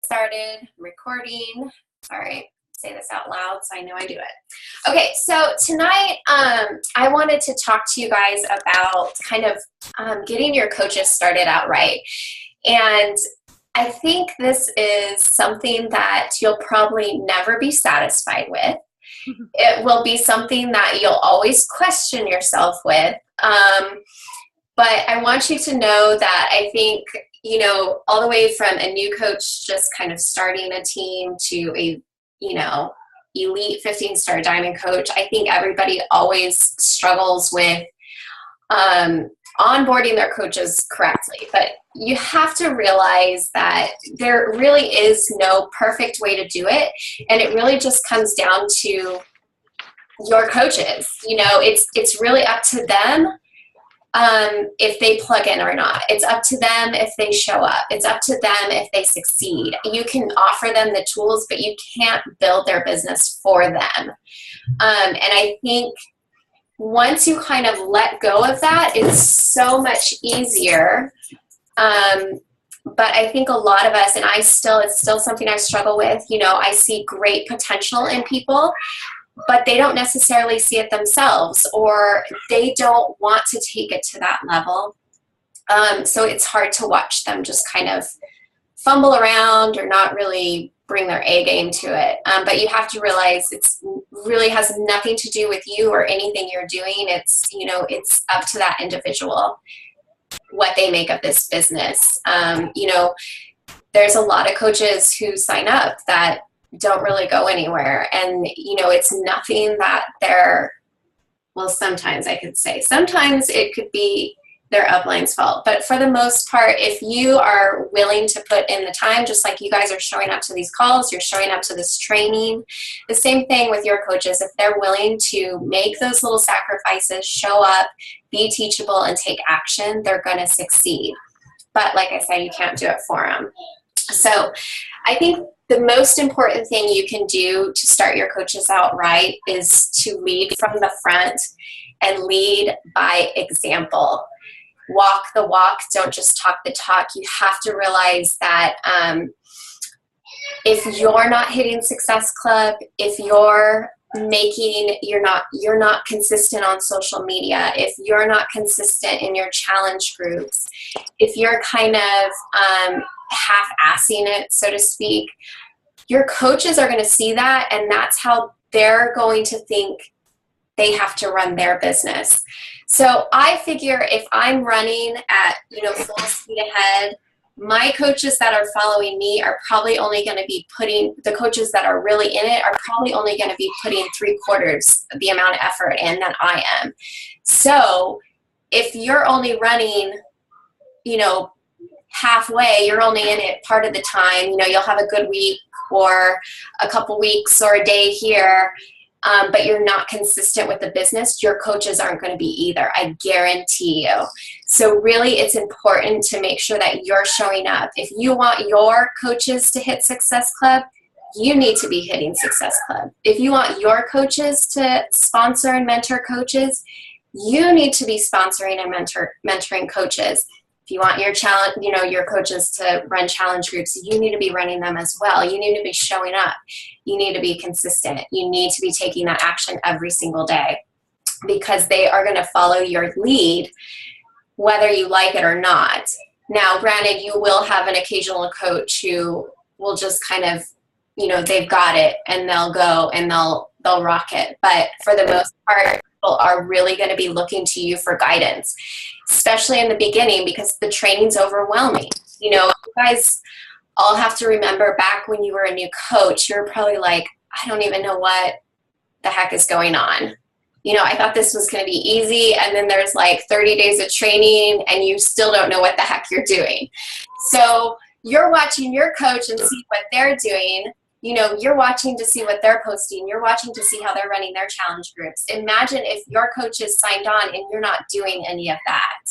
Started recording. Sorry, say this out loud so I know I do it. Okay, so tonight I wanted to talk to you guys about kind of getting your coaches started out right. And I think this is something that you'll probably never be satisfied with. It will be something that you'll always question yourself with. But I want you to know that I think, you know, all the way from a new coach just kind of starting a team to a, you know, elite 15-star diamond coach, I think everybody always struggles with onboarding their coaches correctly. But you have to realize that there really is no perfect way to do it. And it really just comes down to your coaches. You know, it's really up to them. If they plug in or not. It's up to them if they show up. It's up to them if they succeed. You can offer them the tools, but you can't build their business for them. And I think once you kind of let go of that, it's so much easier. But I think a lot of us, and it's still something I struggle with, you know, I see great potential in people, but they don't necessarily see it themselves, or they don't want to take it to that level. So it's hard to watch them just kind of fumble around or not really bring their A game to it. But you have to realize it's really has nothing to do with you or anything you're doing. It's, you know, it's up to that individual what they make of this business. You know, there's a lot of coaches who sign up that don't really go anywhere. And, you know, it's nothing that well, sometimes I could say, sometimes it could be their upline's fault. But for the most part, if you are willing to put in the time, just like you guys are showing up to these calls, you're showing up to this training, the same thing with your coaches. If they're willing to make those little sacrifices, show up, be teachable, and take action, they're going to succeed. But like I said, you can't do it for them. So I think the most important thing you can do to start your coaches out right is to lead from the front and lead by example. Walk the walk, don't just talk the talk. You have to realize that if you're not hitting Success Club, if you're not consistent on social media, if you're not consistent in your challenge groups, if you're kind of half-assing it, so to speak, your coaches are going to see that, and that's how they're going to think they have to run their business. So I figure if I'm running at, you know, full speed ahead, my coaches that are following me are probably only going to be the coaches that are really in it are probably only going to be putting 3/4 the amount of effort in that I am. So if you're only running, you know, halfway, you're only in it part of the time, you know, you'll have a good week or a couple weeks or a day here, but you're not consistent with the business, your coaches aren't going to be either. I guarantee you. So really, it's important to make sure that you're showing up. If you want your coaches to hit Success Club, you need to be hitting Success Club. If you want your coaches to sponsor and mentor coaches, you need to be sponsoring and mentoring coaches. If you want your your coaches to run challenge groups, you need to be running them as well. You need to be showing up. You need to be consistent. You need to be taking that action every single day, because they are going to follow your lead whether you like it or not. Now, granted, you will have an occasional coach who will just kind of, you know, they've got it and they'll go and they'll rock it. But for the most part, people are really going to be looking to you for guidance, especially in the beginning, because the training's overwhelming. You know, you guys all have to remember back when you were a new coach, you're probably like, I don't even know what the heck is going on. You know, I thought this was going to be easy, and then there's like 30 days of training and you still don't know what the heck you're doing. So you're watching your coach and see what they're doing. You know, you're watching to see what they're posting. You're watching to see how they're running their challenge groups. Imagine if your coach is signed on and you're not doing any of that.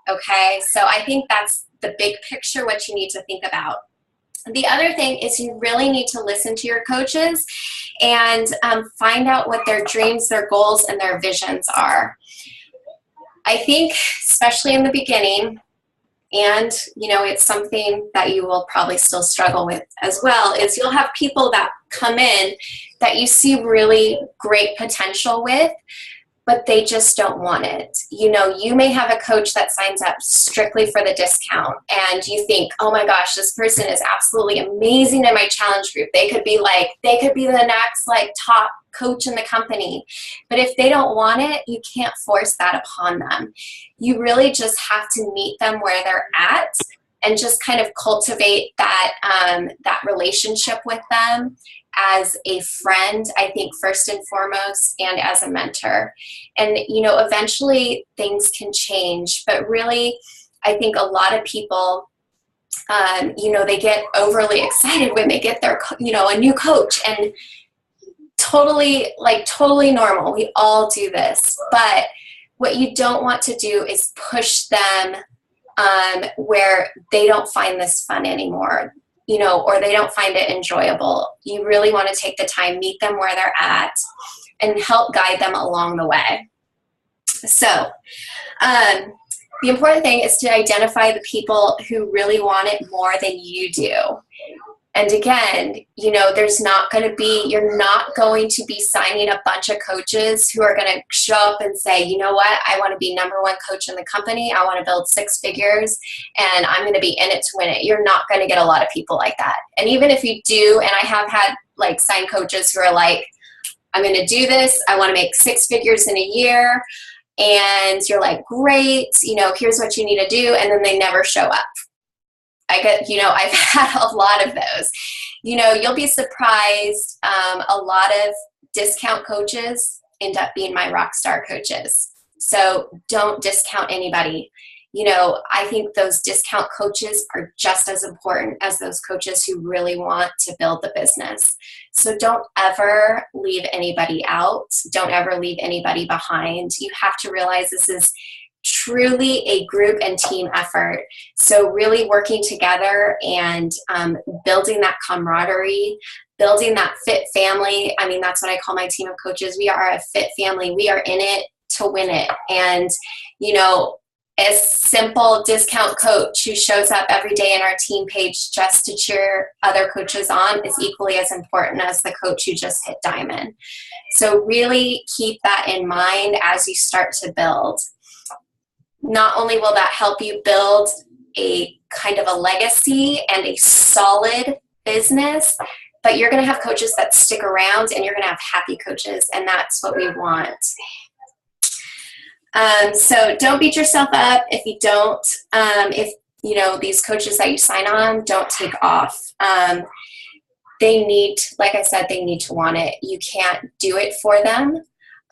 Okay, so I think that's the big picture, what you need to think about. The other thing is you really need to listen to your coaches and find out what their dreams, their goals, and their visions are. I think, especially in the beginning, And, it's something that you will probably still struggle with as well, is you'll have people that come in that you see really great potential with, but they just don't want it. You may have a coach that signs up strictly for the discount, and you think, oh my gosh, this person is absolutely amazing in my challenge group. They could be the next top coach in the company. But if they don't want it, you can't force that upon them. You really just have to meet them where they're at and just kind of cultivate that relationship with them as a friend, I think, first and foremost, and as a mentor. And, eventually things can change, but really, I think a lot of people, they get overly excited when they get their, a new coach, and totally normal. We all do this, but what you don't want to do is push them where they don't find this fun anymore, or they don't find it enjoyable. You really want to take the time, meet them where they're at, and help guide them along the way. So the important thing is to identify the people who really want it more than you do. And again, you're not going to be signing a bunch of coaches who are going to show up and say, you know what, I want to be number one coach in the company. I want to build 6 figures, and I'm going to be in it to win it. You're not going to get a lot of people like that. And even if you do, and I have had signed coaches who are like, I'm going to do this. I want to make 6 figures in a year. And you're like, great, here's what you need to do. And then they never show up. I've had a lot of those. You'll be surprised. A lot of discount coaches end up being my rock star coaches. So don't discount anybody. I think those discount coaches are just as important as those coaches who really want to build the business. So don't ever leave anybody out. Don't ever leave anybody behind. You have to realize this is truly a group and team effort. So really working together and building that camaraderie, building that fit family. I mean, that's what I call my team of coaches. We are a fit family. We are in it to win it. And, a simple discount coach who shows up every day in our team page just to cheer other coaches on is equally as important as the coach who just hit diamond. So really keep that in mind as you start to build. Not only will that help you build a kind of a legacy and a solid business, but you're going to have coaches that stick around, and you're going to have happy coaches, and that's what we want. So don't beat yourself up if you don't, if these coaches that you sign on don't take off. They need, like I said, they need to want it. You can't do it for them.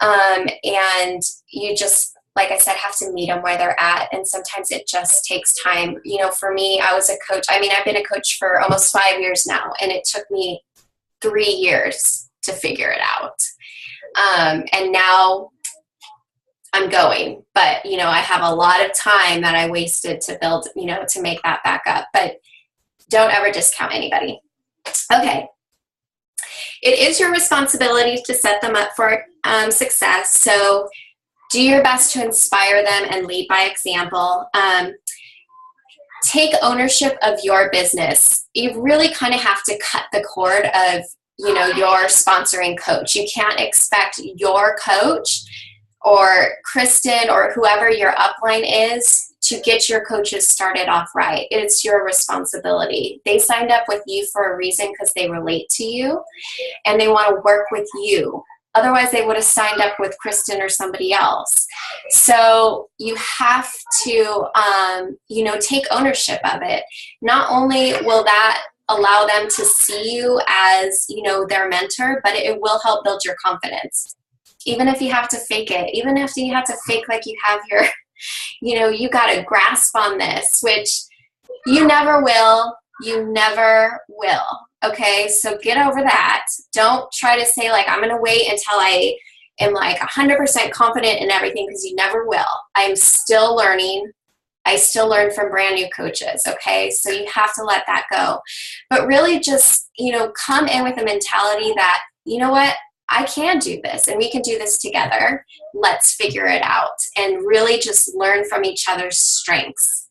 And you just, like I said, have to meet them where they're at. And sometimes it just takes time. For me, I was a coach. I mean, I've been a coach for almost 5 years now, and it took me 3 years to figure it out. And now I'm going, but, I have a lot of time that I wasted to build, to make that back up, but don't ever discount anybody. Okay. It is your responsibility to set them up for success. So do your best to inspire them and lead by example. Take ownership of your business. You really kind of have to cut the cord of, your sponsoring coach. You can't expect your coach or Kristen or whoever your upline is to get your coaches started off right. It's your responsibility. They signed up with you for a reason because they relate to you and they want to work with you. Otherwise, they would have signed up with Kristen or somebody else. So you have to, take ownership of it. Not only will that allow them to see you as, their mentor, but it will help build your confidence. Even if you have to fake it, even if you have to fake like you have your, you got a grasp on this, which you never will. You never will. Okay, so get over that. Don't try to say I'm going to wait until I am 100% confident in everything, because you never will. I'm still learning. I still learn from brand new coaches. Okay, so you have to let that go. But really just, come in with a mentality that, you know what, I can do this and we can do this together. Let's figure it out and really just learn from each other's strengths.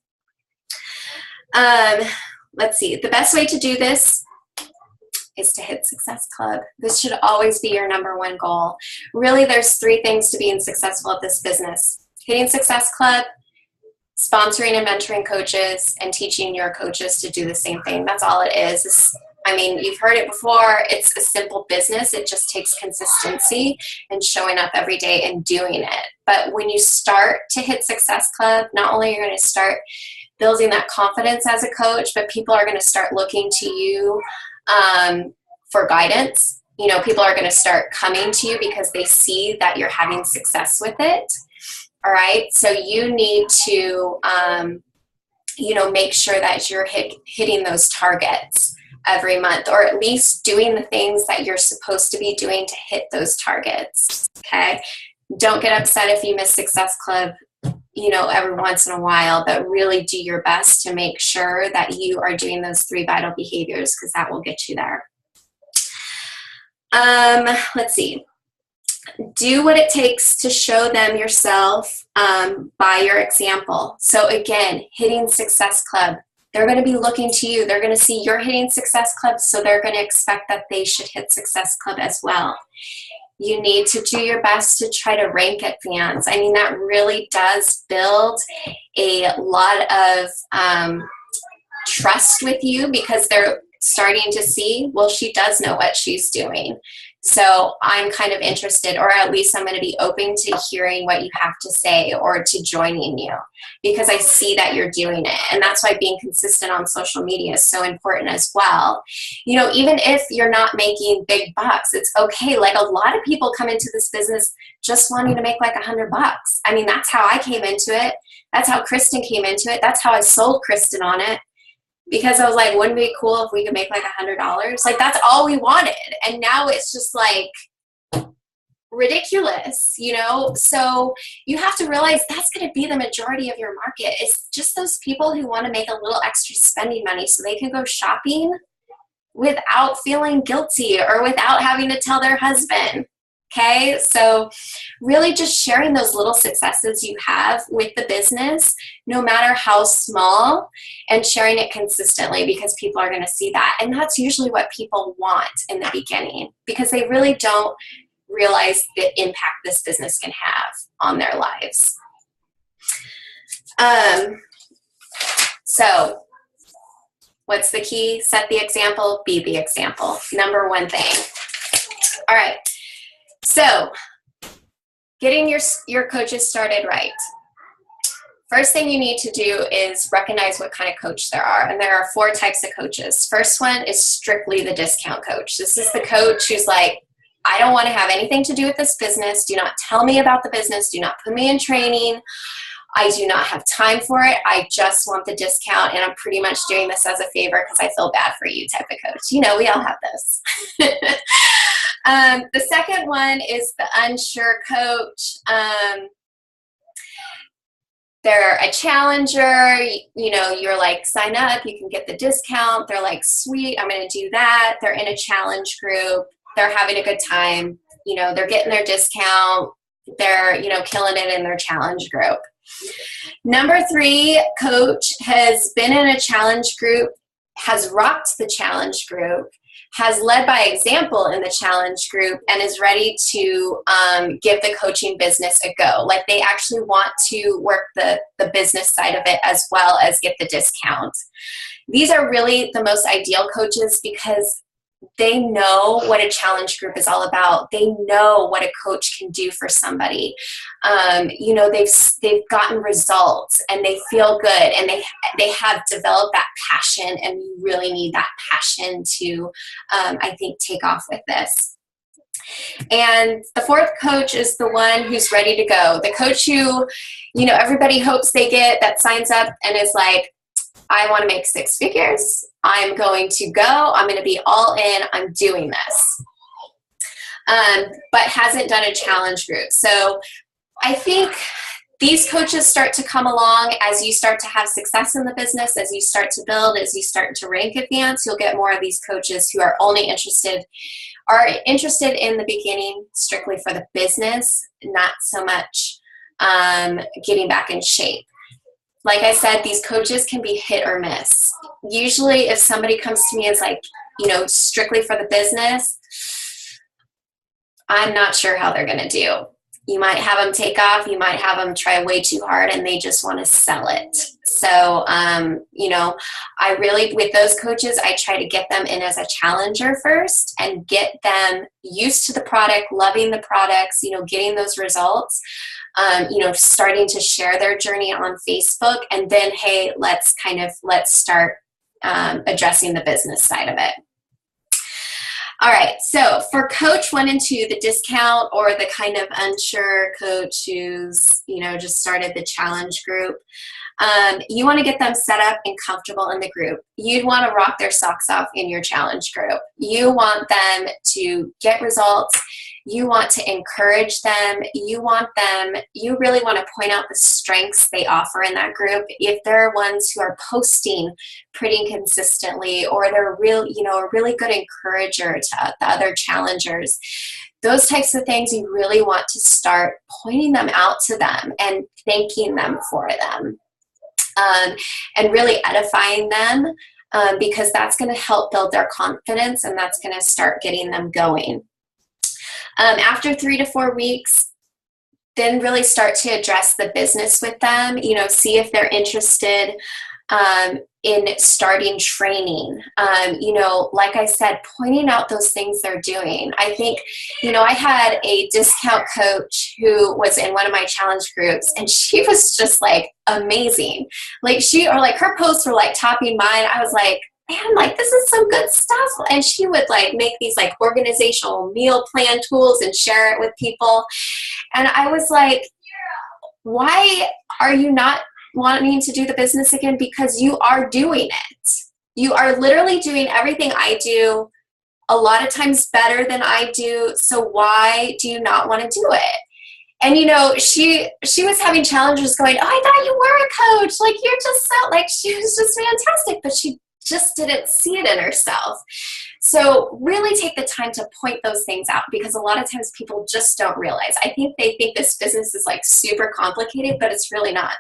Let's see. The best way to do this is to hit Success Club. This should always be your number one goal. Really, there's 3 things to being successful at this business: hitting Success Club, sponsoring and mentoring coaches, and teaching your coaches to do the same thing. That's all it is. I mean, you've heard it before. It's a simple business. It just takes consistency and showing up every day and doing it. But when you start to hit Success Club, not only are you going to start building that confidence as a coach, but people are going to start looking to you for guidance. You know, people are going to start coming to you because they see that you're having success with it. All right. So you need to, make sure that you're hitting those targets every month, or at least doing the things that you're supposed to be doing to hit those targets. Okay. Don't get upset if you miss Success Club, every once in a while, but really do your best to make sure that you are doing those 3 vital behaviors, because that will get you there. Let's see. Do what it takes to show them yourself by your example. So again, hitting Success Club. They're going to be looking to you. They're going to see you're hitting Success Club, so they're going to expect that they should hit Success Club as well. You need to do your best to try to rank advance. I mean, that really does build a lot of trust with you, because they're starting to see, well, she does know what she's doing. So I'm kind of interested, or at least I'm going to be open to hearing what you have to say or to joining you, because I see that you're doing it. And that's why being consistent on social media is so important as well. Even if you're not making big bucks, it's okay. Like, a lot of people come into this business just wanting to make like $100. I mean, that's how I came into it. That's how Kristen came into it. That's how I sold Kristen on it. Because I was like, wouldn't it be cool if we could make like $100? Like, that's all we wanted. And now it's just like ridiculous, So you have to realize that's going to be the majority of your market. It's just those people who want to make a little extra spending money so they can go shopping without feeling guilty or without having to tell their husband. Okay, so really just sharing those little successes you have with the business, no matter how small, and sharing it consistently, because people are going to see that. And that's usually what people want in the beginning, because they really don't realize the impact this business can have on their lives. So what's the key? Set the example, be the example. Number 1 thing. All right. So, getting your coaches started right. First thing you need to do is recognize what kind of coach there are. And there are 4 types of coaches. First one is strictly the discount coach. This is the coach who's like, I don't want to have anything to do with this business. Do not tell me about the business. Do not put me in training. I do not have time for it. I just want the discount, and I'm pretty much doing this as a favor because I feel bad for you type of coach. We all have this. The second one is the unsure coach. They're a challenger. You're like, sign up, you can get the discount. They're like, sweet, I'm going to do that. They're in a challenge group. They're having a good time. They're getting their discount. They're, killing it in their challenge group. Number 3, coach has been in a challenge group, has rocked the challenge group, has led by example in the challenge group, and is ready to give the coaching business a go. Like, they actually want to work the business side of it as well as get the discount. These are really the most ideal coaches, because they know what a challenge group is all about. They know what a coach can do for somebody. They've gotten results, and they feel good, and they have developed that passion, and you really need that passion to, I think, take off with this. And the 4th coach is the one who's ready to go. The coach who, everybody hopes they get, that signs up and is like, I want to make 6 figures. I'm going to go. I'm going to be all in. I'm doing this. But hasn't done a challenge group. So I think these coaches start to come along as you start to have success in the business, as you start to build, as you start to rank advance. You'll get more of these coaches who are only interested in the beginning strictly for the business, not so much getting back in shape. like I said, these coaches can be hit or miss. Usually if somebody comes to me as like, you know, strictly for the business, I'm not sure how they're going to do. You might have them take off. You might have them try way too hard and they just want to sell it. So, you know, I really, with those coaches, I try to get them in as a challenger first and get them used to the product, loving the products, you know, getting those results, you know, starting to share their journey on Facebook. And then, hey, let's start addressing the business side of it. All right, so for coach 1 and 2, the discount or the kind of unsure coach who's, you know, just started the challenge group, you want to get them set up and comfortable in the group. You'd want to rock their socks off in your challenge group. You want them to get results. You want to encourage them. You really want to point out the strengths they offer in that group. If they're ones who are posting pretty consistently, or they're a really good encourager to the other challengers, those types of things, you really want to start pointing them out to them and thanking them for them, and really edifying them, because that's going to help build their confidence and that's going to start getting them going. After 3 to 4 weeks, then really start to address the business with them, you know, see if they're interested in starting training. You know, like I said, pointing out those things they're doing. I think, you know, I had a discount coach who was in one of my challenge groups, and she was just like amazing. Like her posts were like topping mine. I was like, man, like this is some good stuff. And she would like make these like organizational meal plan tools and share it with people. And I was like, why are you not wanting to do the business again? Because you are doing it. You are literally doing everything I do, a lot of times better than I do. So why do you not want to do it? And, you know, she was having challenges going, oh, I thought you were a coach. Like, you're just so, like, she was just fantastic, but she just didn't see it in herself. So really take the time to point those things out, because a lot of times people just don't realize. I think they think this business is like super complicated, but it's really not.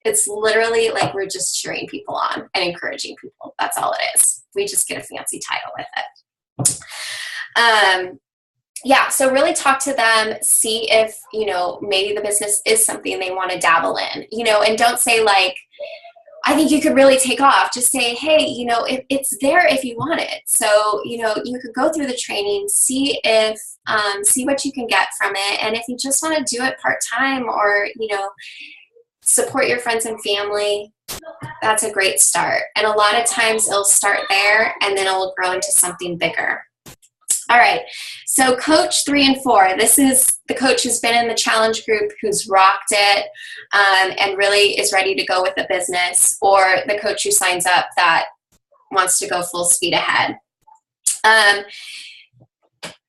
It's literally like we're just cheering people on and encouraging people. That's all it is. We just get a fancy title with it. Yeah, so really talk to them, see if, you know, maybe the business is something they want to dabble in, you know, and don't say like, I think you could really take off. Just say, hey, you know, it's there if you want it. So, you know, you could go through the training, see what you can get from it. And if you just want to do it part-time, or, you know, support your friends and family, that's a great start. And a lot of times it'll start there and then it will grow into something bigger. All right, so coach 3 and 4, this is the coach who's been in the challenge group, who's rocked it, and really is ready to go with the business, or the coach who signs up that wants to go full speed ahead.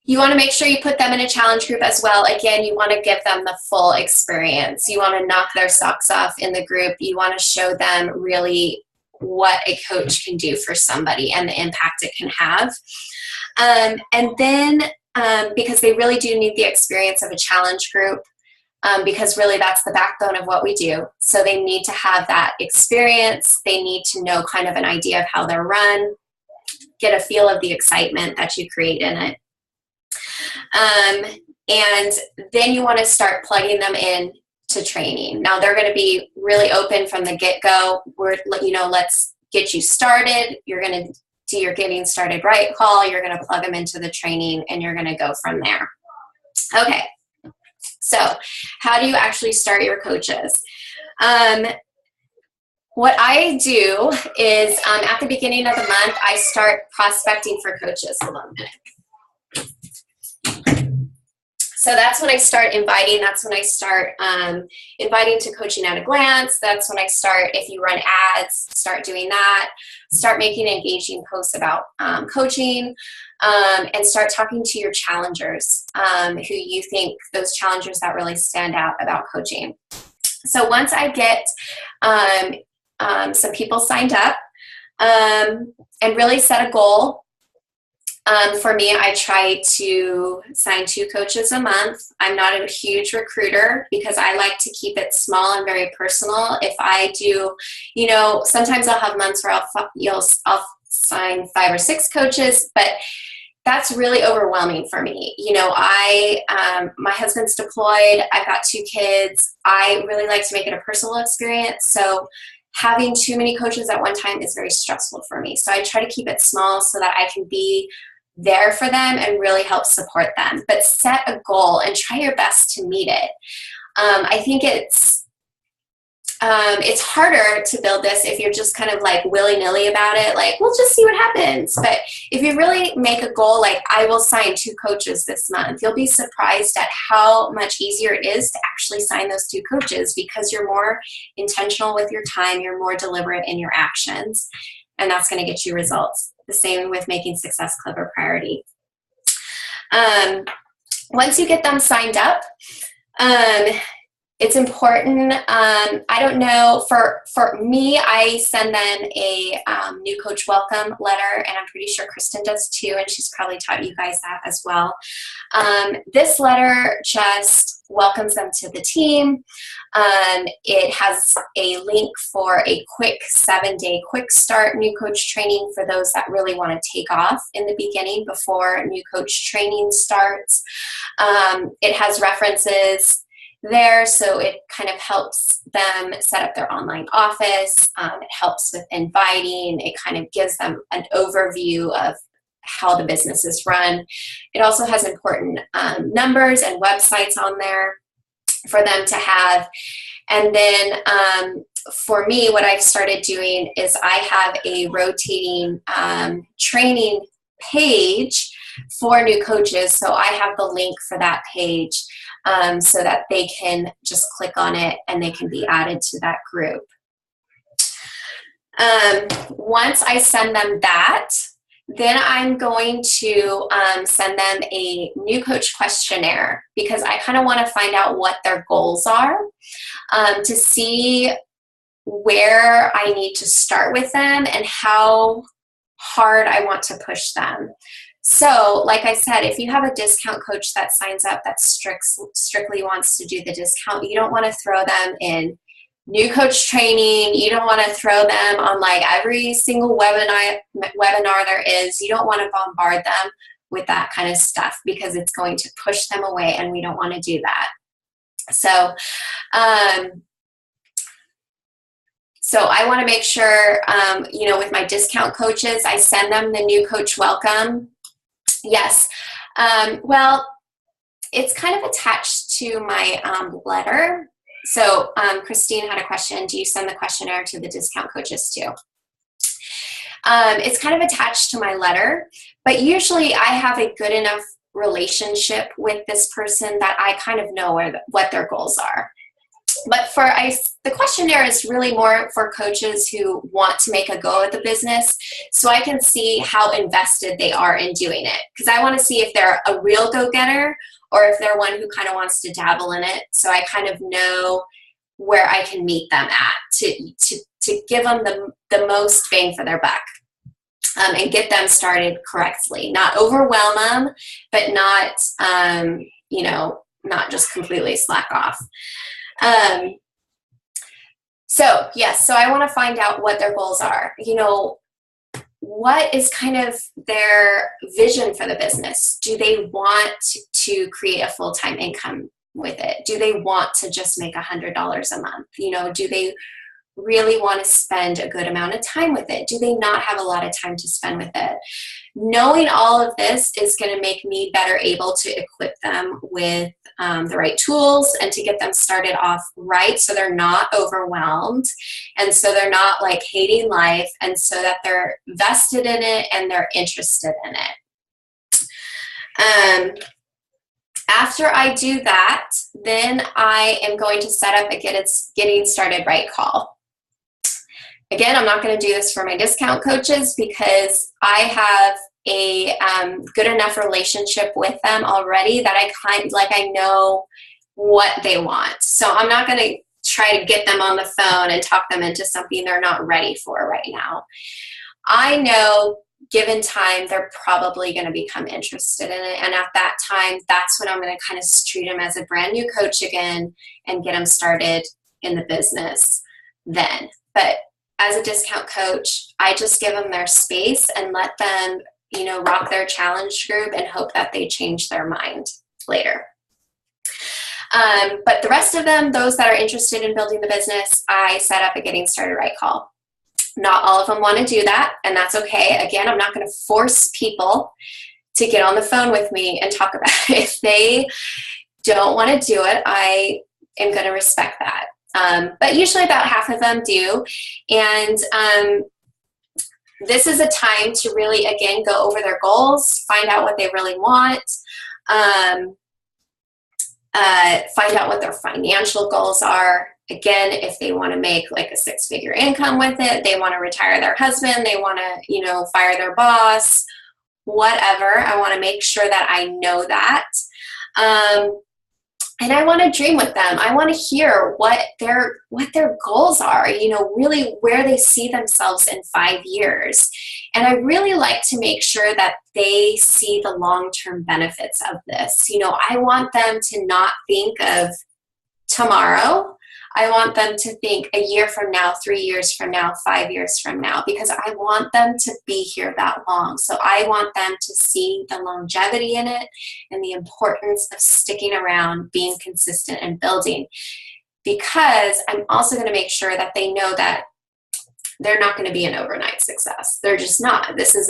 You want to make sure you put them in a challenge group as well. Again, you want to give them the full experience. You want to knock their socks off in the group. You want to show them really what a coach can do for somebody and the impact it can have. And then, because they really do need the experience of a challenge group, because really that's the backbone of what we do. So they need to have that experience. They need to know kind of an idea of how they're run, get a feel of the excitement that you create in it. And then you want to start plugging them in to training. Now they're going to be really open from the get-go. We're, you know, let's get you started. You're going to do your getting started right call. You're going to plug them into the training and you're going to go from there. Okay. So how do you actually start your coaches? What I do is at the beginning of the month, I start prospecting for coaches. Hold on a minute. So that's when I start inviting. That's when I start inviting to Coaching at a Glance. That's when I start, if you run ads, start doing that. Start making engaging posts about coaching, and start talking to your challengers, who you think, those challengers that really stand out about coaching. So once I get some people signed up, and really set a goal, For me, I try to sign 2 coaches a month. I'm not a huge recruiter because I like to keep it small and very personal. If I do, sometimes I'll have months where I'll sign 5 or 6 coaches, but that's really overwhelming for me. My husband's deployed. I've got 2 kids. I really like to make it a personal experience. So having too many coaches at one time is very stressful for me. So I try to keep it small so that I can be there for them and really help support them. But set a goal and try your best to meet it. I think it's harder to build this if you're just kind of like willy-nilly about it, like we'll just see what happens. But if you really make a goal, like I will sign 2 coaches this month, you'll be surprised at how much easier it is to actually sign those 2 coaches because you're more intentional with your time, you're more deliberate in your actions, and that's going to get you results. The same with making Success Club a priority. Once you get them signed up, it's important. I don't know, for me, I send them a new coach welcome letter, and I'm pretty sure Kristen does too, and she's probably taught you guys that as well. This letter just welcomes them to the team. It has a link for a quick 7-day quick start new coach training for those that really want to take off in the beginning before new coach training starts. It has references there, so it kind of helps them set up their online office. It helps with inviting. It kind of gives them an overview of how the business is run. It also has important numbers and websites on there for them to have. And then for me, what I've started doing is I have a rotating training page for new coaches. So I have the link for that page so that they can just click on it and they can be added to that group. Once I send them that, then I'm going to send them a new coach questionnaire because I kind of want to find out what their goals are to see where I need to start with them and how hard I want to push them. So, like I said, if you have a discount coach that signs up that strictly wants to do the discount, you don't want to throw them in new coach training. You don't want to throw them on like every single webinar there is. You don't want to bombard them with that kind of stuff because it's going to push them away, and we don't want to do that. So, So I want to make sure, with my discount coaches, I send them the new coach welcome. Yes. Well, it's kind of attached to my letter. So Christine had a question. Do you send the questionnaire to the discount coaches too? It's kind of attached to my letter, but usually I have a good enough relationship with this person that I kind of know what their goals are. But the questionnaire is really more for coaches who want to make a go at the business, so I can see how invested they are in doing it. Because I want to see if they're a real go-getter or if they're one who kind of wants to dabble in it. So I kind of know where I can meet them at to give them the most bang for their buck and get them started correctly. Not overwhelm them, but not just completely slack off. So I want to find out what their goals are. What is kind of their vision for the business? Do they want to create a full-time income with it? Do they want to just make $100 a month? Do they really want to spend a good amount of time with it? Do they not have a lot of time to spend with it? Knowing all of this is going to make me better able to equip them with the right tools and to get them started off right so they're not overwhelmed and so they're not like hating life, and so that they're vested in it and they're interested in it. After I do that, then I am going to set up a getting started right call. Again, I'm not going to do this for my discount coaches because I have a good enough relationship with them already that I know what they want. So I'm not going to try to get them on the phone and talk them into something they're not ready for right now. I know given time, they're probably going to become interested in it. And at that time, that's when I'm going to kind of treat them as a brand new coach again and get them started in the business then. But as a discount coach, I just give them their space and let them, you know, rock their challenge group and hope that they change their mind later. But the rest of them, those that are interested in building the business, I set up a getting started right call. Not all of them want to do that, and that's okay. Again, I'm not going to force people to get on the phone with me and talk about it. If they don't want to do it, I am going to respect that. But usually about half of them do. And this is a time to really, again, go over their goals, find out what they really want, find out what their financial goals are. Again, if they want to make like a 6-figure income with it, they want to retire their husband, they want to, you know, fire their boss, whatever. I want to make sure that I know that. And I want to dream with them. I want to hear what their goals are, you know, really where they see themselves in 5 years. And I really like to make sure that they see the long-term benefits of this. You know, I want them to not think of tomorrow. I want them to think a year from now, 3 years from now, 5 years from now, because I want them to be here that long. So I want them to see the longevity in it and the importance of sticking around, being consistent, and building. Because I'm also going to make sure that they know that they're not going to be an overnight success. They're just not. This is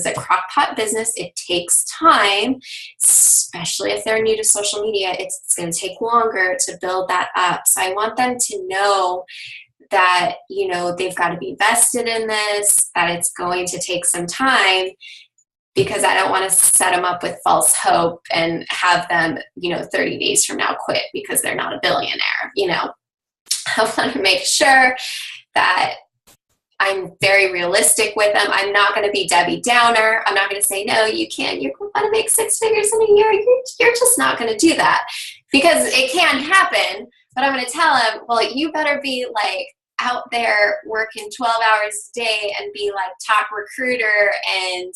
a crock-pot business. It takes time, especially if they're new to social media. It's going to take longer to build that up. So I want them to know that, you know, they've got to be vested in this, that it's going to take some time, because I don't want to set them up with false hope and have them, you know, 30 days from now quit because they're not a billionaire. You know, I want to make sure that I'm very realistic with them. I'm not going to be Debbie Downer. I'm not going to say, no, you can't. You're going to make 6 figures in a year. You're just not going to do that, because it can happen. But I'm going to tell them, well, you better be like out there working 12 hours a day and be like top recruiter and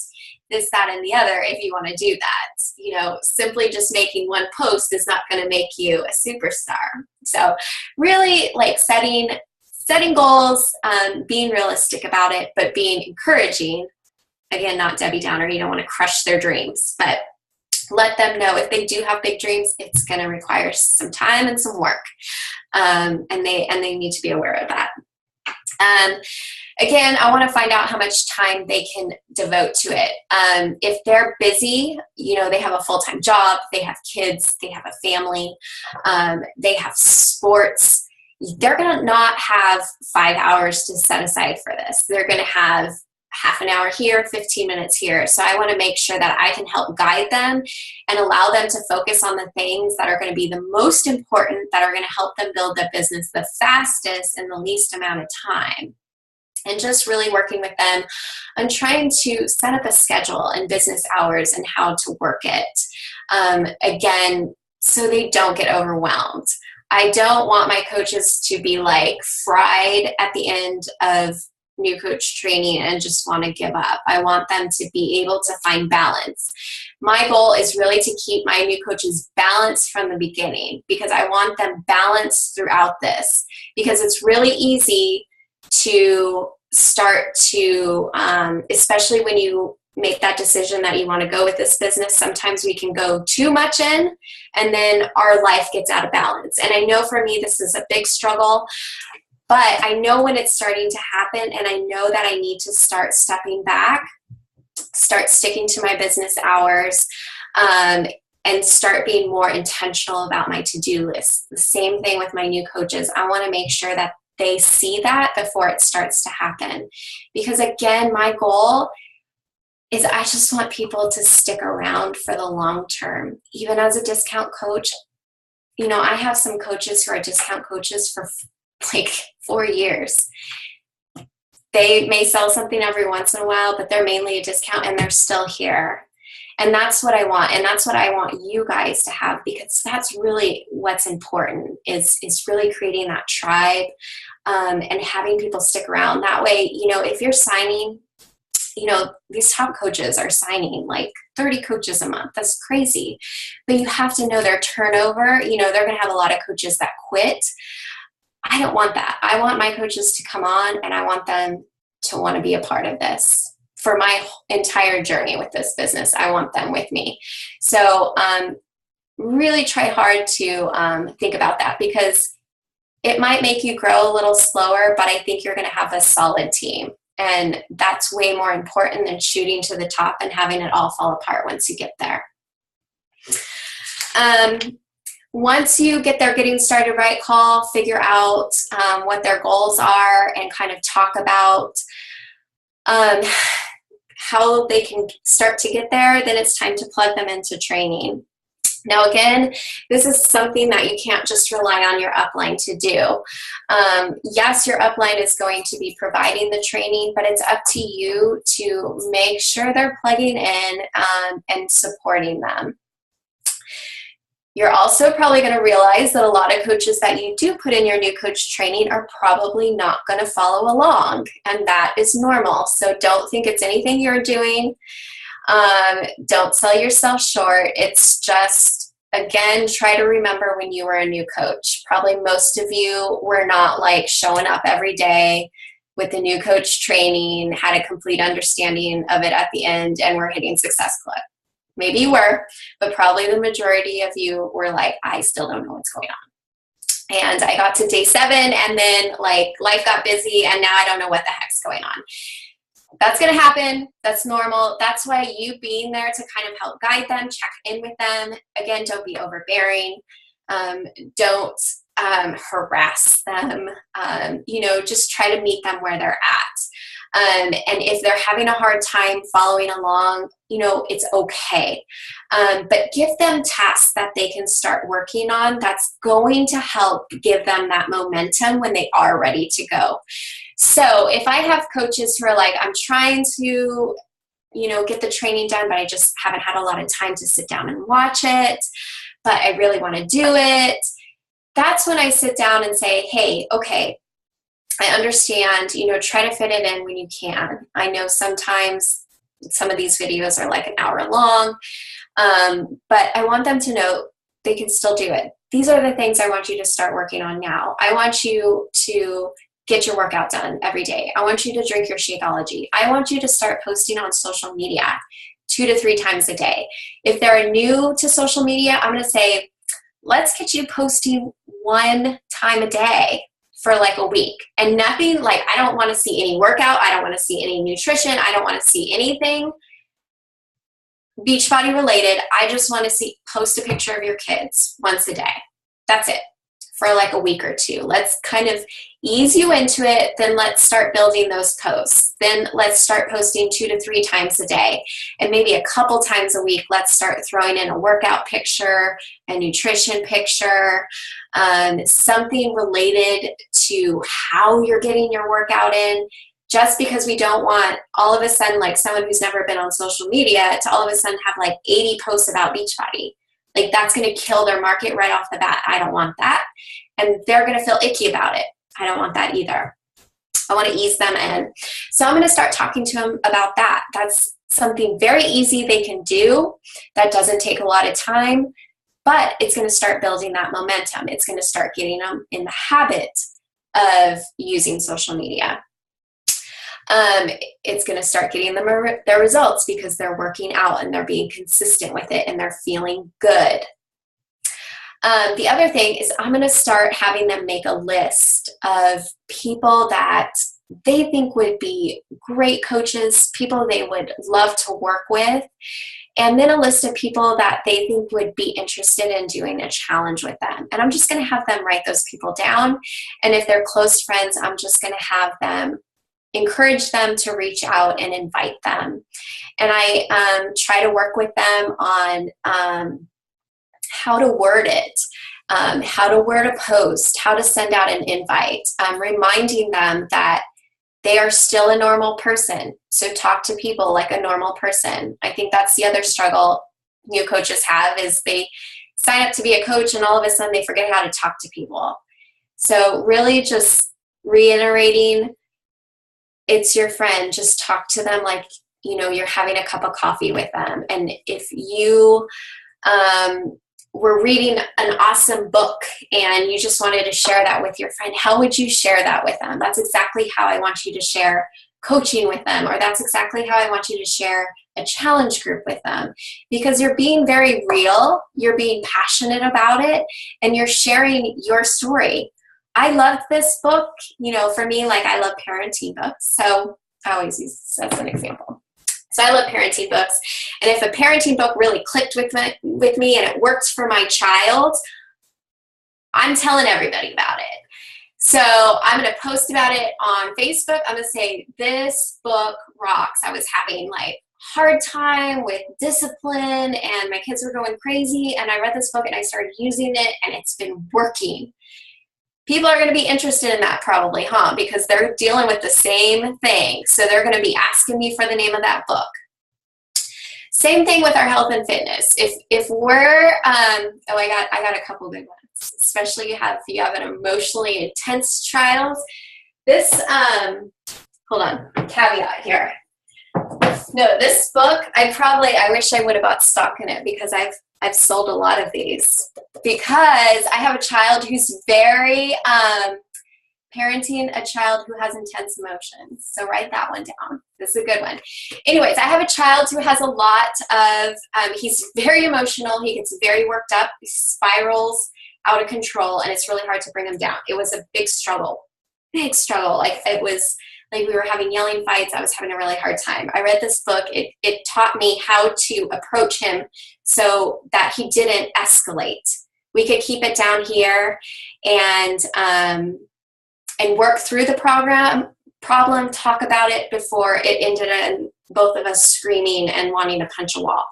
this, that, and the other if you want to do that. You know, simply just making one post is not going to make you a superstar. So really like setting goals, being realistic about it, but being encouraging. Again, not Debbie Downer. You don't want to crush their dreams, but let them know if they do have big dreams, it's going to require some time and some work, and they need to be aware of that. Again, I want to find out how much time they can devote to it. If they're busy, you know, they have a full-time job, they have kids, they have a family, they have sports. They're going to not have 5 hours to set aside for this. They're going to have half an hour here, 15 minutes here. So I want to make sure that I can help guide them and allow them to focus on the things that are going to be the most important, that are going to help them build their business the fastest in the least amount of time. And just really working with them on trying to set up a schedule and business hours and how to work it. Again, so they don't get overwhelmed. I don't want my coaches to be like fried at the end of new coach training and just want to give up. I want them to be able to find balance. My goal is really to keep my new coaches balanced from the beginning, because I want them balanced throughout this, because it's really easy to start to, especially when you make that decision that you want to go with this business, sometimes we can go too much in and then our life gets out of balance. And I know for me, this is a big struggle, but I know when it's starting to happen, and I know that I need to start stepping back, start sticking to my business hours, and start being more intentional about my to-do list. The same thing with my new coaches. I want to make sure that they see that before it starts to happen. Because again, my goal is I just want people to stick around for the long term. Even as a discount coach, you know, I have some coaches who are discount coaches for like 4 years. They may sell something every once in a while, but they're mainly a discount and they're still here. And that's what I want. And that's what I want you guys to have, because that's really what's important, is really creating that tribe, and having people stick around. That way, you know, if you're signing these top coaches are signing like 30 coaches a month. That's crazy. But you have to know their turnover. They're going to have a lot of coaches that quit. I don't want that. I want my coaches to come on, and I want them to want to be a part of this for my entire journey with this business. I want them with me. So really try hard to think about that, because it might make you grow a little slower, but I think you're going to have a solid team. And that's way more important than shooting to the top and having it all fall apart once you get there. Once you get their getting started right call, figure out what their goals are and kind of talk about how they can start to get there, then it's time to plug them into training. Now, again, this is something that you can't just rely on your upline to do. Yes, your upline is going to be providing the training, but it's up to you to make sure they're plugging in and supporting them. You're also probably going to realize that a lot of coaches that you do put in your new coach training are probably not going to follow along, and that is normal. So don't think it's anything you're doing. Don't sell yourself short. It's just, again, try to remember when you were a new coach. Probably most of you were not like showing up every day with the new coach training, had a complete understanding of it at the end, and were hitting Success Club. Maybe you were, but probably the majority of you were like, I still don't know what's going on. And I got to day 7, and then like life got busy, and now I don't know what the heck's going on. That's going to happen. That's normal. That's why you being there to kind of help guide them, check in with them. Again, don't be overbearing. Don't harass them. Just try to meet them where they're at. And if they're having a hard time following along, it's okay. But give them tasks that they can start working on. That's going to help give them that momentum when they are ready to go. So if I have coaches who are like, I'm trying to, get the training done, but I just haven't had a lot of time to sit down and watch it, but I really want to do it. That's when I sit down and say, hey, okay, I understand, try to fit it in when you can. I know sometimes some of these videos are like an hour long, but I want them to know they can still do it. These are the things I want you to start working on now. I want you to get your workout done every day. I want you to drink your Shakeology. I want you to start posting on social media 2 to 3 times a day. If they're new to social media, I'm going to say, let's get you posting 1 time a day for like a week. And nothing like, I don't want to see any workout. I don't want to see any nutrition. I don't want to see anything Beachbody related. I just want to post a picture of your kids once a day. That's it. For like a week or 2. Let's kind of ease you into it. Then let's start building those posts. Then let's start posting 2 to 3 times a day. And maybe a couple times a week, let's start throwing in a workout picture, a nutrition picture, something related to how you're getting your workout in. Just because we don't want all of a sudden, like someone who's never been on social media to all of a sudden have like 80 posts about Beachbody. Like that's going to kill their market right off the bat. I don't want that. And they're going to feel icky about it. I don't want that either. I want to ease them in. So I'm going to start talking to them about that. That's something very easy they can do that doesn't take a lot of time, but it's going to start building that momentum. It's going to start getting them in the habit of using social media. It's going to start getting them their results because they're working out and they're being consistent with it and they're feeling good. The other thing is I'm going to start having them make a list of people that they think would be great coaches, people they would love to work with, and then a list of people that they think would be interested in doing a challenge with them. And I'm just going to have them write those people down. And if they're close friends, I'm just going to have them encourage them to reach out and invite them. And I try to work with them on how to word it, how to word a post, how to send out an invite, reminding them that they are still a normal person. So talk to people like a normal person. I think that's the other struggle new coaches have is they sign up to be a coach and all of a sudden they forget how to talk to people. So really just reiterating, it's your friend, just talk to them like, you know, you're having a cup of coffee with them. And if you were reading an awesome book and you just wanted to share that with your friend, how would you share that with them? That's exactly how I want you to share coaching with them, or that's exactly how I want you to share a challenge group with them, because you're being very real, you're being passionate about it, and you're sharing your story. I loved this book, you know, for me, like I love parenting books, so I always use this as an example. So I love parenting books, and if a parenting book really clicked with me and it worked for my child, I'm telling everybody about it. So I'm going to post about it on Facebook. I'm going to say, this book rocks. I was having like hard time with discipline and my kids were going crazy, and I read this book and I started using it and it's been working. People are going to be interested in that probably, huh? Because they're dealing with the same thing. So they're going to be asking me for the name of that book. Same thing with our health and fitness. If we're, I got a couple good ones, especially if you have an emotionally intense child. This, hold on, caveat here. No, this book, I wish I would have bought stock in it, because I've sold a lot of these, because I have a child who's very, parenting a child who has intense emotions. So write that one down. This is a good one. Anyways, I have a child who has a lot of, he's very emotional. He gets very worked up, he spirals out of control, and it's really hard to bring him down. It was a big struggle. Like it was like we were having yelling fights. I was having a really hard time. I read this book. It taught me how to approach him so that he didn't escalate. We could keep it down here and work through the problem, talk about it before it ended in both of us screaming and wanting to punch a wall.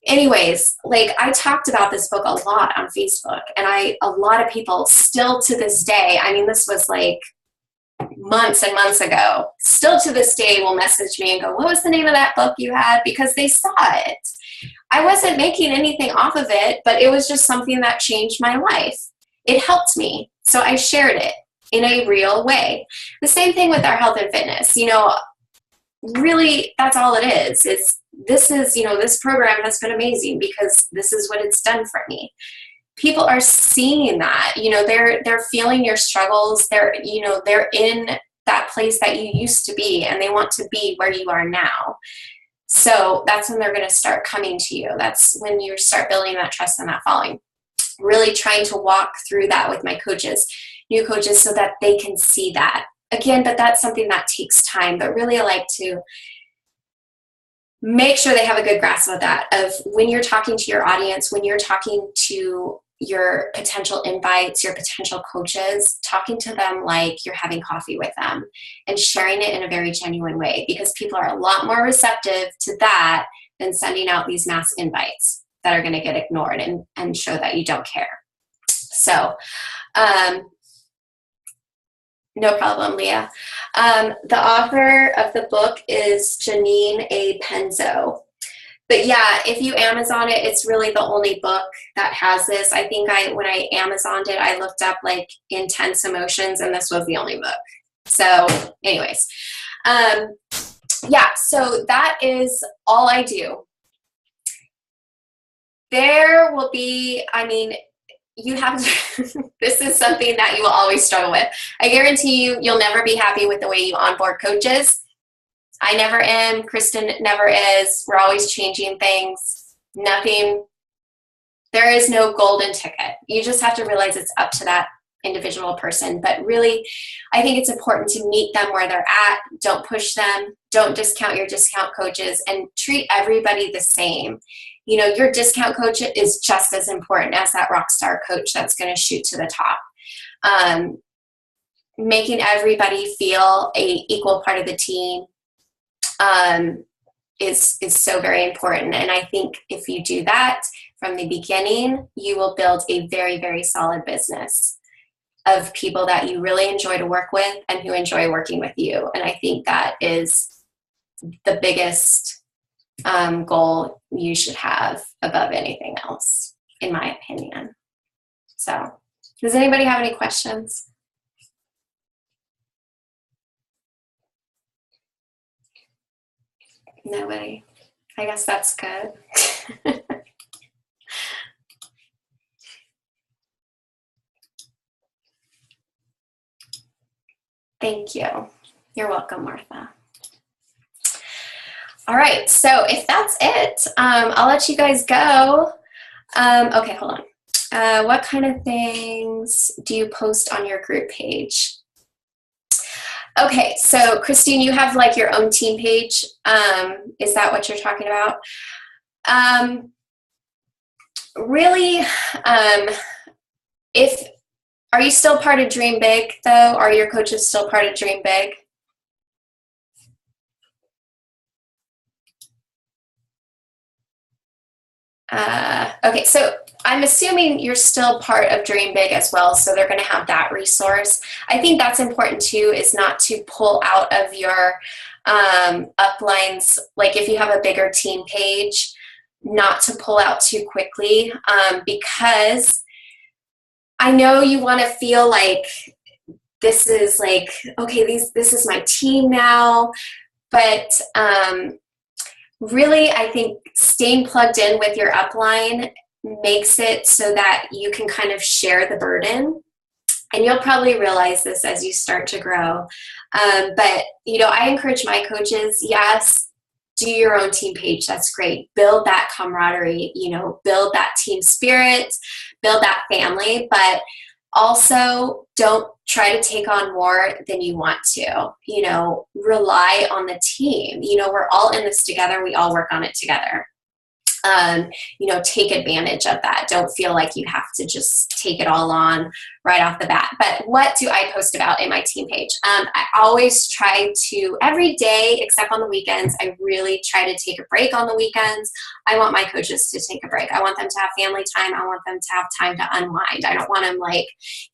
Anyways, like I talked about this book a lot on Facebook, and a lot of people still to this day, I mean, this was like months and months ago, still to this day will message me and go, what was the name of that book you had? Because they saw it. I wasn't making anything off of it, but it was just something that changed my life. It helped me, so I shared it in a real way. The same thing with our health and fitness. You know, really, that's all it is. This program has been amazing because this is what it's done for me. People are seeing that, you know, they're feeling your struggles. They're in that place that you used to be, and they want to be where you are now. So that's when they're going to start coming to you. That's when you start building that trust and that following. Really trying to walk through that with my coaches, new coaches, so that they can see that. Again, but that's something that takes time. But really, I like to make sure they have a good grasp of that, of when you're talking to your audience, when you're talking to your potential invites, your potential coaches, talking to them like you're having coffee with them and sharing it in a very genuine way, because people are a lot more receptive to that than sending out these mass invites that are going to get ignored and show that you don't care. So, no problem, Leah. The author of the book is Janine A. Penzo. But yeah, if you Amazon it, it's really the only book that has this. I think when I Amazoned it, I looked up like intense emotions, and this was the only book. So anyways, yeah, so that is all I do. There will be, I mean, you have to, this is something that you will always struggle with. I guarantee you'll never be happy with the way you onboard coaches. I never am. Kristen never is. We're always changing things. Nothing. There is no golden ticket. You just have to realize it's up to that individual person. But really, I think it's important to meet them where they're at. Don't push them. Don't discount your discount coaches, and treat everybody the same. You know, your discount coach is just as important as that rock star coach that's going to shoot to the top. Making everybody feel an equal part of the team is so very important. And I think if you do that from the beginning, you will build a very, very solid business of people that you really enjoy to work with and who enjoy working with you. And I think that is the biggest goal you should have above anything else, in my opinion. So, does anybody have any questions? Nobody. I guess that's good. Thank you. You're welcome, Martha. All right, so if that's it, I'll let you guys go. Okay, hold on. What kind of things do you post on your group page? Okay, so Christine, you have like your own team page. Is that what you're talking about? Really, are you still part of Dream Big though? Are your coaches still part of Dream Big? Okay, so I'm assuming you're still part of Dream Big as well, so they're going to have that resource. I think that's important too, is not to pull out of your uplines, like if you have a bigger team page, not to pull out too quickly, because I know you want to feel like this is like, okay, this is my team now, but really, I think staying plugged in with your upline makes it so that you can kind of share the burden. And you'll probably realize this as you start to grow. But, you know, I encourage my coaches, yes, do your own team page. That's great. Build that camaraderie, you know, build that team spirit, build that family. But also, don't try to take on more than you want to. You know, rely on the team. You know, we're all in this together. We all work on it together. You know, take advantage of that. Don't feel like you have to just take it all on right off the bat. But what do I post about in my team page? I always try to, every day except on the weekends, I really try to take a break on the weekends. I want my coaches to take a break. I want them to have family time. I want them to have time to unwind. I don't want them like,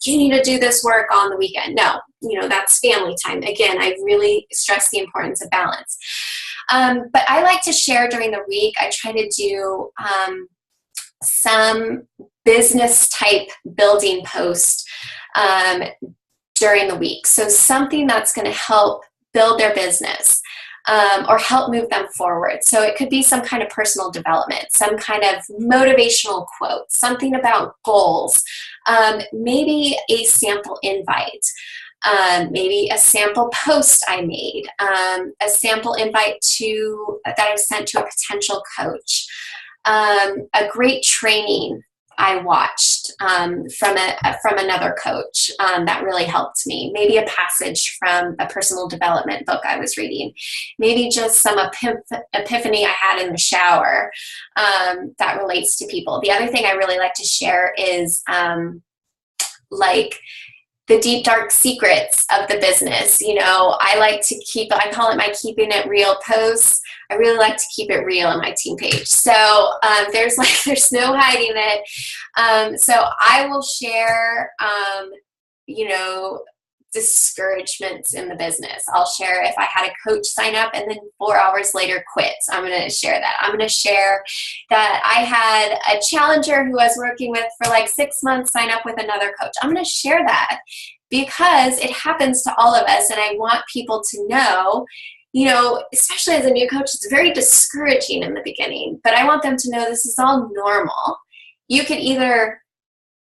you need to do this work on the weekend. No, you know, that's family time. Again, I really stress the importance of balance. But I like to share during the week. I try to do some business type building post during the week. So something that's going to help build their business or help move them forward. So it could be some kind of personal development, some kind of motivational quote, something about goals, maybe a sample invite. Maybe a sample post I made, a sample invite that I've sent to a potential coach, a great training I watched from another coach that really helped me. Maybe a passage from a personal development book I was reading. Maybe just some epiphany I had in the shower that relates to people. The other thing I really like to share is like the deep, dark secrets of the business. You know, I call it my keeping it real posts. I really like to keep it real on my team page. So there's no hiding it. So I will share, you know, discouragements in the business. I'll share if I had a coach sign up and then 4 hours later quits. I'm going to share that. I'm going to share that I had a challenger who I was working with for like 6 months sign up with another coach. I'm going to share that because it happens to all of us, and I want people to know, you know, especially as a new coach, it's very discouraging in the beginning, but I want them to know this is all normal. You could either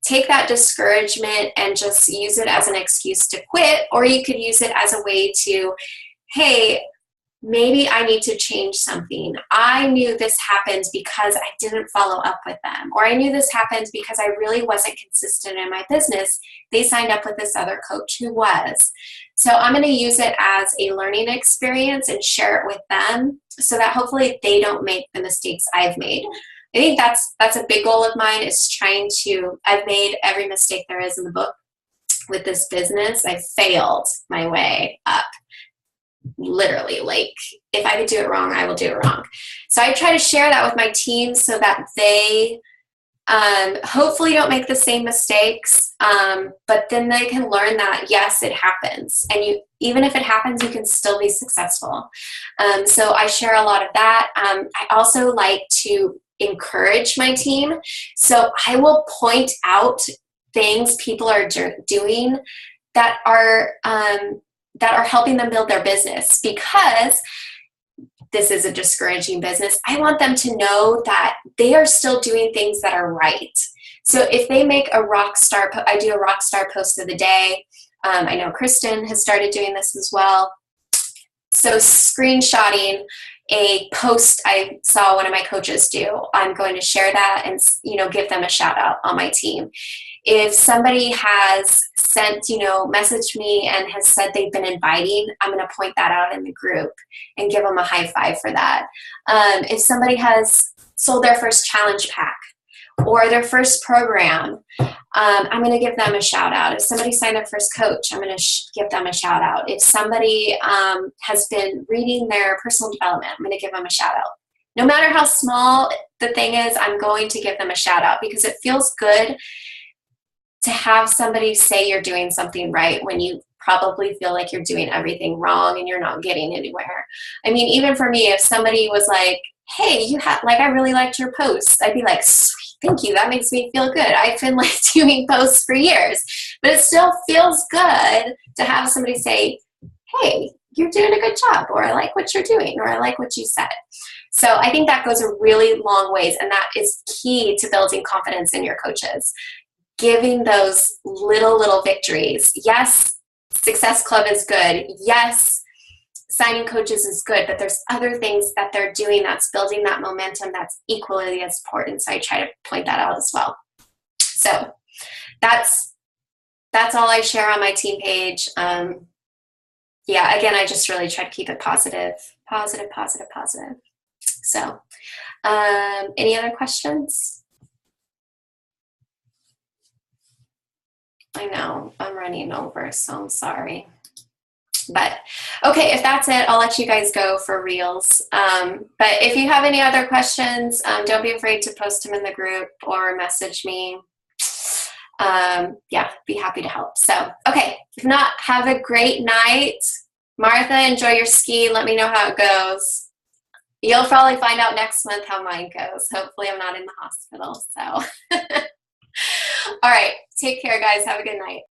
take that discouragement and just use it as an excuse to quit, or you could use it as a way to, hey, maybe I need to change something. I knew this happened because I didn't follow up with them, or I knew this happened because I really wasn't consistent in my business. They signed up with this other coach who was. So I'm going to use it as a learning experience and share it with them so that hopefully they don't make the mistakes I've made. I think that's a big goal of mine, is I've made every mistake there is in the book with this business. I failed my way up, literally. Like, if I could do it wrong, I will do it wrong. So I try to share that with my team so that they hopefully don't make the same mistakes, but then they can learn that, yes, it happens. And even if it happens, you can still be successful. So I share a lot of that. I also like to encourage my team. So I will point out things people are doing that are helping them build their business, because this is a discouraging business. I want them to know that they are still doing things that are right. So if they make a rock star, I do a rock star post of the day. I know Kristen has started doing this as well. So screenshotting a post I saw one of my coaches do, I'm going to share that and, you know, give them a shout out on my team. If somebody has sent, you know, messaged me and has said they've been inviting, I'm going to point that out in the group and give them a high five for that. If somebody has sold their first challenge pack or their first program, I'm going to give them a shout out. If somebody signed their first coach, I'm going to give them a shout out. If somebody has been reading their personal development, I'm going to give them a shout out. No matter how small the thing is, I'm going to give them a shout out because it feels good to have somebody say you're doing something right when you probably feel like you're doing everything wrong and you're not getting anywhere. I mean, even for me, if somebody was like, hey, I really liked your post, I'd be like, sweet, thank you. That makes me feel good. I've been like doing posts for years, but it still feels good to have somebody say, hey, you're doing a good job, or I like what you're doing, or I like what you said. So I think that goes a really long ways, and that is key to building confidence in your coaches. Giving those little victories. Yes, Success Club is good. Yes, signing coaches is good, but there's other things that they're doing that's building that momentum that's equally as important. So I try to point that out as well. So that's all I share on my team page. Yeah, again, I just really try to keep it positive. So any other questions? I know I'm running over, so I'm sorry. But okay, if that's it, I'll let you guys go for reels. But if you have any other questions, don't be afraid to post them in the group or message me. Yeah, be happy to help. So, okay, if not, have a great night. Martha, enjoy your ski. Let me know how it goes. You'll probably find out next month how mine goes. Hopefully I'm not in the hospital, so. All right, take care, guys. Have a good night.